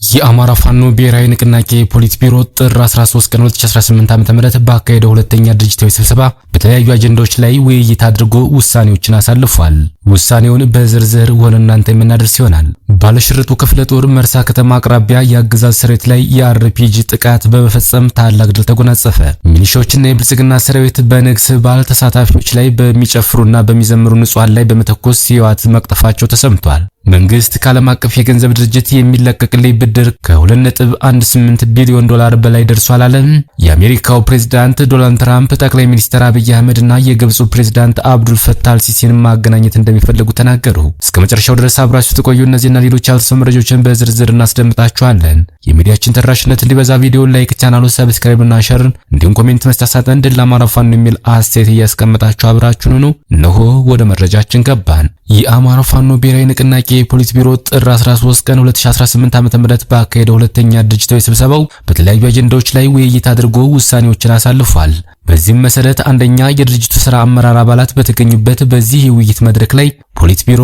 የአማራ ፋኖ ብሔራዊ ንቅናቄ ፖሊት ቢሮ ጥር 13 ቀን 2018 ዓ.ም ባካሄደው ሁለተኛ ድርጅታዊ ስብሰባ በተለያዩ አጀንዳዎች ላይ ውይይት አድርጎ ውሳኔዎችን አሳልፏል። ውሳኔውን በዝርዝር ወደ እናንተ የምናደርስ ይሆናል። ባለሽርጡ ክፍለ ጦር መርሳ ከተማ አቅራቢያ የአገዛዝ ሰራዊት ላይ የአርፒጂ ጥቃት በመፈጸም ታላቅ ድል ተጎናጸፈ። ሚሊሻዎችና የብልጽግና ሰራዊት በንግስ በዓል ተሳታፊዎች ላይ በሚጨፍሩና በሚዘምሩ ንጹሃን ላይ በመተኮስ ሕይወት መቅጠፋቸው ተሰምቷል። መንግስት ከዓለም አቀፍ የገንዘብ ድርጅት የሚለቀቅልኝ ብድር ከ2.18 ቢሊዮን ዶላር በላይ ደርሷል አለ። የአሜሪካው ፕሬዝዳንት ዶናልድ ትራምፕ ጠቅላይ ሚኒስትር አብይ አህመድ እና የግብፁ ፕሬዝዳንት አብዱል ፈታህ አልሲሲን ማገናኘት እንደሚፈልጉ ተናገሩ። እስከ መጨረሻው ድረስ አብራችሁ ተቆዩ። እነዚህና ሌሎች ያልተሰሙ መረጃዎችን በዝርዝር እናስደምጣችኋለን። የሚዲያችን ተደራሽነት እንዲበዛ ቪዲዮ ላይክ፣ ቻናሉን ሰብስክራይብ እና ሼር እንዲሁም ኮሜንት መስጠት ሳይሆን ድል ለአማራ ፋኖ የሚል አስተያየት እያስቀመጣችሁ አብራችሁን ሁኑ። እነሆ ወደ መረጃችን ገባን። የአማራ ፋኖ ብሔራዊ ንቅናቄ ፖሊት ቢሮ ጥር 13 ቀን 2018 ዓ.ም ባካሄደው ሁለተኛ ድርጅታዊ ስብሰባው በተለያዩ አጀንዳዎች ላይ ውይይት አድርጎ ውሳኔዎችን አሳልፏል። በዚህም መሰረት አንደኛ የድርጅቱ ስራ አመራር አባላት በተገኙበት በዚህ የውይይት መድረክ ላይ ፖሊት ቢሮ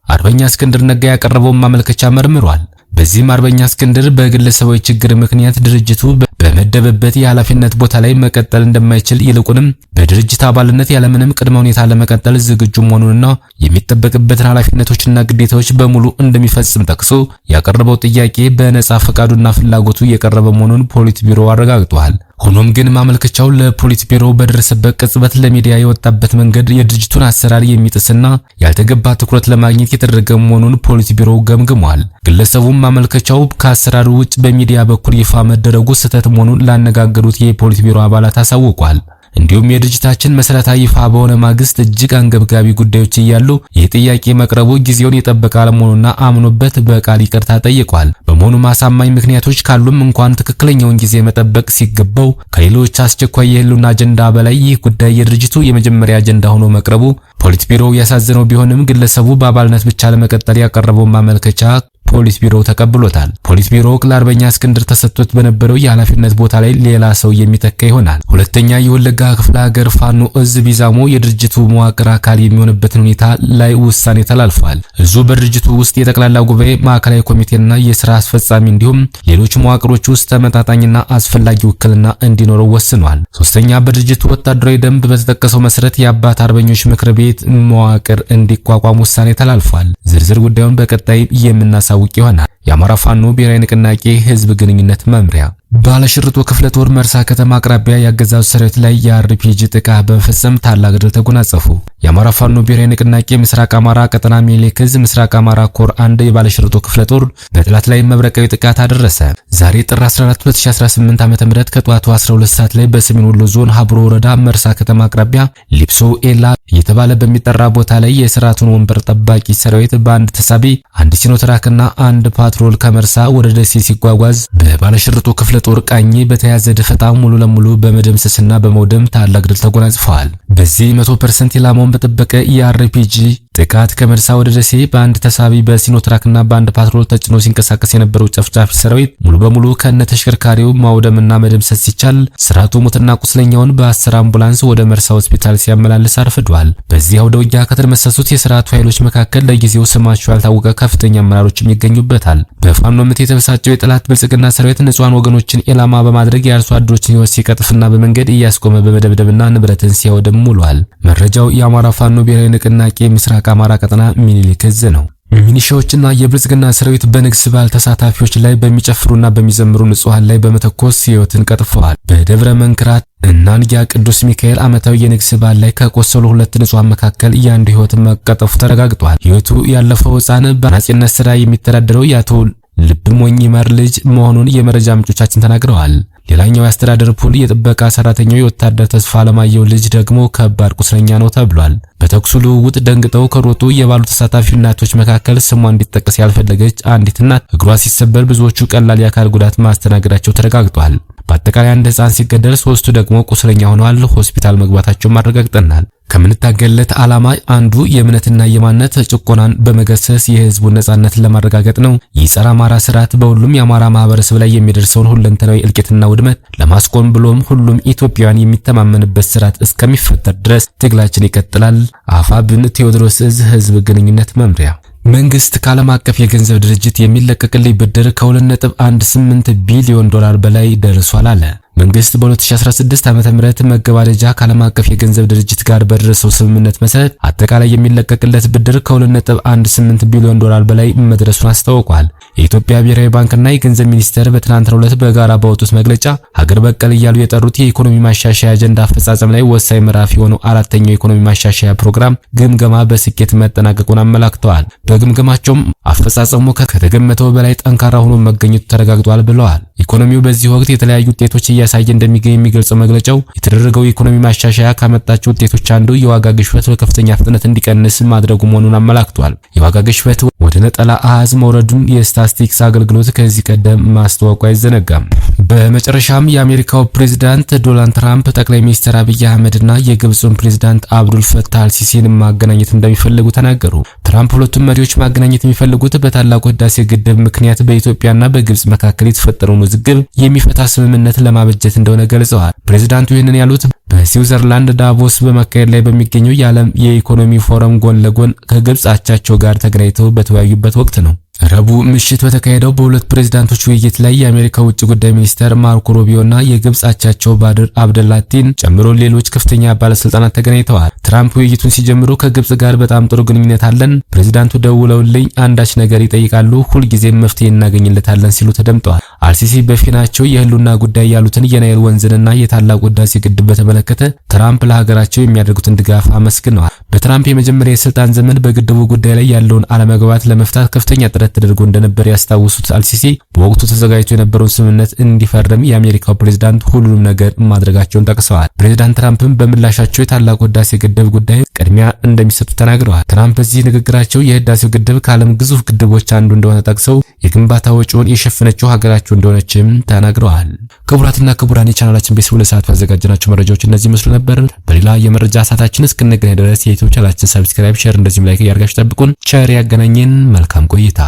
አርበኛ እስክንድር ነጋ ያቀረበውን ማመልከቻ መርምሯል። በዚህም አርበኛ እስክንድር በግለሰባዊ ችግር ምክንያት ድርጅቱ በመደበበት የኃላፊነት ቦታ ላይ መቀጠል እንደማይችል ይልቁንም በድርጅት አባልነት ያለምንም ቅድመ ሁኔታ ለመቀጠል ዝግጁ መሆኑንና የሚጠበቅበትን ኃላፊነቶችና ግዴታዎች በሙሉ እንደሚፈጽም ጠቅሶ ያቀረበው ጥያቄ በነጻ ፈቃዱና ፍላጎቱ የቀረበ መሆኑን ፖሊት ቢሮ አረጋግጧል። ሆኖም ግን ማመልከቻው ለፖሊት ቢሮ በደረሰበት ቅጽበት ለሚዲያ የወጣበት መንገድ የድርጅቱን አሰራር የሚጥስና ያልተገባ ትኩረት ለማግኘት የተደረገ መሆኑን ፖሊት ቢሮ ገምግሟል። ግለሰቡም ማመልከቻው ከአሰራሩ ውጭ በሚዲያ በኩል ይፋ መደረጉ ስህተት መሆኑን ላነጋገሩት የፖሊት ቢሮ አባላት አሳውቋል። እንዲሁም የድርጅታችን መሰረታዊ ይፋ በሆነ ማግስት እጅግ አንገብጋቢ ጉዳዮች እያሉ ይህ ጥያቄ መቅረቡ ጊዜውን የጠበቀ አለመሆኑና አምኖበት በቃል ይቅርታ ጠይቋል። በመሆኑም አሳማኝ ምክንያቶች ካሉም እንኳን ትክክለኛውን ጊዜ መጠበቅ ሲገባው ከሌሎች አስቸኳይ የህልውና አጀንዳ በላይ ይህ ጉዳይ የድርጅቱ የመጀመሪያ አጀንዳ ሆኖ መቅረቡ ፖሊት ቢሮው ያሳዘነው ቢሆንም ግለሰቡ በአባልነት ብቻ ለመቀጠል ያቀረበው ማመልከቻ ፖሊት ቢሮ ተቀብሎታል። ፖሊት ቢሮ ለአርበኛ እስክንድር ተሰጥቶት በነበረው የኃላፊነት ቦታ ላይ ሌላ ሰው የሚተካ ይሆናል። ሁለተኛ የወለጋ ክፍለ ሀገር ፋኖ እዝ ቢዛሞ የድርጅቱ መዋቅር አካል የሚሆንበትን ሁኔታ ላይ ውሳኔ ተላልፏል። እዙ በድርጅቱ ውስጥ የጠቅላላ ጉባኤ፣ ማዕከላዊ ኮሚቴና የሥራ አስፈጻሚ እንዲሁም ሌሎች መዋቅሮች ውስጥ ተመጣጣኝና አስፈላጊ ውክልና እንዲኖረው ወስኗል። ሶስተኛ በድርጅቱ ወታደራዊ ደንብ በተጠቀሰው መሰረት የአባት አርበኞች ምክር ቤት መዋቅር እንዲቋቋም ውሳኔ ተላልፏል። ዝርዝር ጉዳዩን በቀጣይ የምናሳውቅ ይሆናል። የአማራ ፋኖ ብሔራዊ ንቅናቄ ህዝብ ግንኙነት መምሪያ ባለሽርጡ ክፍለ ጦር መርሳ ከተማ አቅራቢያ የአገዛዙ ሰራዊት ላይ የአርፒጂ ጥቃት በመፈጸም ታላቅ ድል ተጎናጸፉ። የአማራ ፋኖ ብሔራዊ ንቅናቄ ምስራቅ አማራ ቀጠና ሚኒሊክ ዕዝ ምስራቅ አማራ ኮር 1 የባለሽርጡ ክፍለ ጦር በጠላት ላይ መብረቃዊ ጥቃት አደረሰ። ዛሬ ጥር 14 2018 ዓ.ም ከጠዋቱ 12 ሰዓት ላይ በሰሜን ወሎ ዞን ሀብሮ ወረዳ መርሳ ከተማ አቅራቢያ ሊብሶ ኤላ እየተባለ በሚጠራ ቦታ ላይ የስርዓቱን ወንበር ጠባቂ ሰራዊት በአንድ ተሳቢ አንድ ሲኖትራክና አንድ ፓትሮል ከመርሳ ወደ ደሴ ሲጓጓዝ በባለሽርጡ ክፍለ ጦር ቃኝ በተያዘ ደፈጣ ሙሉ ለሙሉ በመደምሰስና በመውደም ታላቅ ድል ተጎናጽፈዋል። በዚህ 100% ኢላማውን በጠበቀ የአርፒጂ ጥቃት ከመርሳ ወደ ደሴ በአንድ ተሳቢ በሲኖትራክና በአንድ ፓትሮል ተጭኖ ሲንቀሳቀስ የነበረው ጨፍጫፊ ሰራዊት ሙሉ በሙሉ ከነ ተሽከርካሪው ማውደምና መደምሰስ ሲቻል ስርዓቱ ሙትና ቁስለኛውን በ10 አምቡላንስ ወደ መርሳ ሆስፒታል ሲያመላልስ አርፍዷል። በዚህ አውደ ውጊያ ከተደመሰሱት የስርዓቱ ኃይሎች መካከል ለጊዜው ስማቸው ያልታወቀ ከፍተኛ አመራሮችም ይገኙበታል። በፋኖ ምት የተበሳጨው የጠላት ብልጽግና ሰራዊት ንጹሃን ወገኖችን ኢላማ በማድረግ የአርሶ አደሮችን ሕይወት ሲቀጥፍና በመንገድ እያስቆመ በመደብደብና ንብረትን ሲያወድም ውሏል። መረጃው የአማራ ፋኖ ብሔራዊ ንቅናቄ ምስራቅ አማራ ቀጠና ሚኒሊክ ዕዝ ነው። ሚኒሻዎችና የብልጽግና ሰራዊት በንግስ በዓል ተሳታፊዎች ላይ በሚጨፍሩና በሚዘምሩ ንጹሃን ላይ በመተኮስ ሕይወትን ቀጥፈዋል። በደብረ መንክራት እናንጊያ ቅዱስ ሚካኤል ዓመታዊ የንግስ በዓል ላይ ከቆሰሉ 2 ንጹሃን መካከል የአንዱ ሕይወት መቀጠፉ ተረጋግጧል። ሕይወቱ ያለፈው ሕፃን በአናጺነት ስራ የሚተዳደረው የአቶ ልብሞኝ ይመር ልጅ መሆኑን የመረጃ ምንጮቻችን ተናግረዋል። ሌላኛው የአስተዳደር ፑል የጥበቃ ሰራተኛው የወታደር ተስፋ አለማየሁ ልጅ ደግሞ ከባድ ቁስለኛ ነው ተብሏል። በተኩሱ ልውውጥ ደንግጠው ከሮጡ የባሉ ተሳታፊ እናቶች መካከል ስሟ እንዲጠቀስ ያልፈለገች አንዲት እናት እግሯ ሲሰበር ብዙዎቹ ቀላል የአካል ጉዳት ማስተናገዳቸው ተረጋግጧል። በአጠቃላይ አንድ ሕፃን ሲገደል 3ቱ ደግሞ ቁስለኛ ሆነዋል። ሆስፒታል መግባታቸውን ማረጋግጠናል። ከምንታገለት ዓላማ አንዱ የእምነትና የማንነት ጭቆናን በመገሰስ የህዝቡን ነጻነት ለማረጋገጥ ነው። የጸረ አማራ ስርዓት በሁሉም የአማራ ማህበረሰብ ላይ የሚደርሰውን ሁለንተናዊ እልቂትና ውድመት ለማስቆም ብሎም ሁሉም ኢትዮጵያውያን የሚተማመንበት ስርዓት እስከሚፈጠር ድረስ ትግላችን ይቀጥላል። አፋብን ቴዎድሮስ ዕዝ ህዝብ ግንኙነት መምሪያ መንግስት ከዓለም አቀፍ የገንዘብ ድርጅት የሚለቀቅልኝ ብድር ከ2.18 ቢሊዮን ዶላር በላይ ደርሷል አለ። መንግስት በ2016 ዓ.ም መገባደጃ ከዓለም አቀፍ የገንዘብ ድርጅት ጋር በደረሰው ስምምነት መሰረት አጠቃላይ የሚለቀቅለት ብድር ከ2.18 ቢሊዮን ዶላር በላይ መድረሱን አስታውቋል። የኢትዮጵያ ብሔራዊ ባንክና የገንዘብ ሚኒስቴር በትናንትናው ዕለት በጋራ ባወጡት መግለጫ ሀገር በቀል እያሉ የጠሩት የኢኮኖሚ ማሻሻያ አጀንዳ አፈጻጸም ላይ ወሳኝ ምዕራፍ የሆነው አራተኛው የኢኮኖሚ ማሻሻያ ፕሮግራም ግምገማ በስኬት መጠናቀቁን አመላክተዋል። በግምገማቸውም አፈጻጸሙ ከተገመተው በላይ ጠንካራ ሆኖ መገኘቱ ተረጋግጧል ብለዋል። ኢኮኖሚው በዚህ ወቅት የተለያዩ ውጤቶች እያሳየ እንደሚገኝ የሚገልጸው መግለጫው የተደረገው የኢኮኖሚ ማሻሻያ ካመጣቸው ውጤቶች አንዱ የዋጋ ግሽበት በከፍተኛ ፍጥነት እንዲቀንስ ማድረጉ መሆኑን አመላክቷል። የዋጋ ግሽበት ወደ ነጠላ አሃዝ መውረዱን የስታቲስቲክስ አገልግሎት ከዚህ ቀደም ማስታወቁ አይዘነጋም። በመጨረሻም የአሜሪካው ፕሬዝዳንት ዶናልድ ትራምፕ ጠቅላይ ሚኒስትር አብይ አህመድና የግብፁን ፕሬዝዳንት አብዱል ፈታህ አልሲሲን ማገናኘት እንደሚፈልጉ ተናገሩ። ትራምፕ ሁለቱም መሪዎች ማገናኘት የሚፈልጉት በታላቁ ህዳሴ ግድብ ምክንያት በኢትዮጵያና በግብፅ መካከል የተፈጠረውን ውዝግብ የሚፈታ ስምምነት ለማበጀት እንደሆነ ገልጸዋል። ፕሬዝዳንቱ ይህንን ያሉት በስዊዘርላንድ ዳቮስ በመካሄድ ላይ በሚገኘው የዓለም የኢኮኖሚ ፎረም ጎን ለጎን ከግብፅ አቻቸው ጋር ተገናኝተው በተወያዩበት ወቅት ነው። ረቡዕ ምሽት በተካሄደው በሁለት ፕሬዝዳንቶች ውይይት ላይ የአሜሪካ ውጭ ጉዳይ ሚኒስተር ማርኮ ሩቢዮና የግብፅ አቻቸው ባድር አብደላቲን ጨምሮ ሌሎች ከፍተኛ ባለስልጣናት ተገናኝተዋል። ትራምፕ ውይይቱን ሲጀምሩ ከግብፅ ጋር በጣም ጥሩ ግንኙነት አለን፣ ፕሬዝዳንቱ ደውለውልኝ አንዳች ነገር ይጠይቃሉ፣ ሁልጊዜም መፍትሄ እናገኝለታለን ሲሉ ተደምጠዋል። አልሲሲ በፊናቸው የህልውና ጉዳይ ያሉትን የናይል ወንዝንና የታላቁ ህዳሴ ግድብ በተመለከተ ትራምፕ ለሀገራቸው የሚያደርጉትን ድጋፍ አመስግነዋል። በትራምፕ የመጀመሪያ የስልጣን ዘመን በግድቡ ጉዳይ ላይ ያለውን አለመግባባት ለመፍታት ከፍተኛ ጥረት ተደርጎ እንደነበር ያስታውሱት አልሲሲ በወቅቱ ተዘጋጅቶ የነበረውን ስምምነት እንዲፈርም የአሜሪካው ፕሬዝዳንት ሁሉንም ነገር ማድረጋቸውን ጠቅሰዋል። ፕሬዝዳንት ትራምፕም በምላሻቸው የታላቁ ህዳሴ ግድብ ጉዳይ ቅድሚያ እንደሚሰጡ ተናግረዋል። ትራምፕ በዚህ ንግግራቸው የህዳሴው ግድብ ከዓለም ግዙፍ ግድቦች አንዱ እንደሆነ ጠቅሰው የግንባታ ወጪውን የሸፈነችው ሀገራቸው እንደሆነችም ተናግረዋል። ክቡራትና ክቡራን የቻናላችን ቤተሰቦች ለሰዓቱ ያዘጋጀናቸው መረጃዎች እነዚህ መስሉ ነበር። በሌላ የመረጃ ሰዓታችን እስክንገናኝ ድረስ የዩቲዩብ ቻናላችን ሰብስክራይብ፣ ሼር እንደዚሁም ላይክ ያርጋችሁ ጠብቁን። ቸር ያገናኘን። መልካም ቆይታ